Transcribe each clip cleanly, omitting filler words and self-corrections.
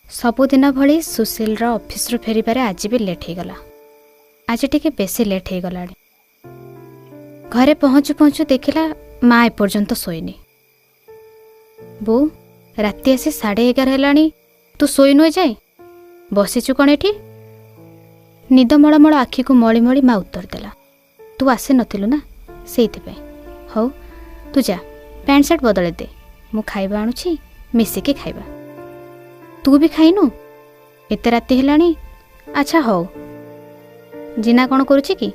सबुदिन भली सुशील ऑफिस रु फेरिबारे आज भी लेट हो गला। आज टिके बेसी लेट हो गला। घरे पहुँचु पहुँचु देखिला माँ एपर्यंत शोईनी। बो राति आसी 11:30 हेलानी, तू शोईनु जाए बसीचु कण एठी? निद मळमळ आखि को मଳି मଳି माँ उत्तर देला, तू आसे नथिलु ना सेइथिपे। हौ तू जा पैंट शर्ट बदले दे, मु खाइबा आणुछि, मिसिके खाइबा। तू भी खाइनु? एते राति हेलानी। अच्छा हौ। जिना कौन करुछि कि?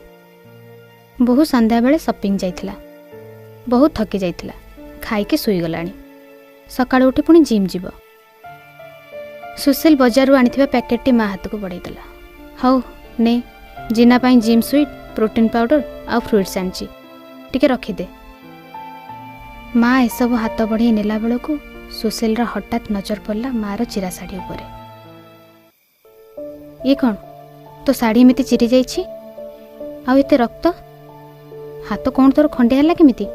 बहु संध्या बेले शॉपिंग जाइथिला, बहुत थकी जाइथिला, खाइके सुई गलानी। सकाळ उठी पुणी जिम जीव। सुशील बजारु आनिथिबा पैकेटटी माँ हाथ को बढ़ाई देला। हौ ने, जिना पाई जिम स्वीट, प्रोटीन पाउडर आ फ्रुट्स आनछि, टिके रखी दे। माँ एसबु हाथ बढ़ाई नेला बेलू सुशील हठात नजर पड़ला मार चिरा शाढ़ी उपरे। ये कौन तो शाढ़ी एमती चिरी जाइछि? आउ एते रक्त? हाथ कौन तोर खंडिया है केमिति?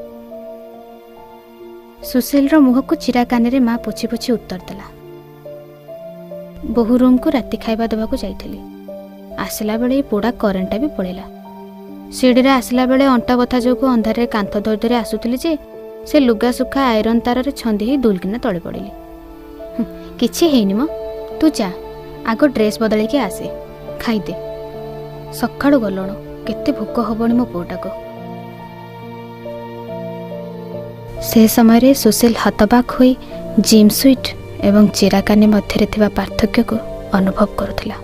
सुशील मुह को चिरा कान माँ पोछि पोछि उत्तर देला। बहु रूम को राति खाइबा देवा को जाइथिली। आसला बेले पोड़ा करेंटा भी पड़ेला। सीढ़ी आसला बेले अंटा बथा जो अंधारे कांथ दर्दरे आसुथिली जे से लुगा सुखा आयरन तार छंदी ही दुलकिना तले पड़िली। किछि हेनी म, तू जा आग ड्रेस बदल के आसे, खाइदे। सकाळु गलण केते भोक हबनी मो पुओटा को। से समय सुशील हतबाक होई जिम स्वीट एवं चिराकानी मध्य पार्थक्य को अनुभव करुथिला।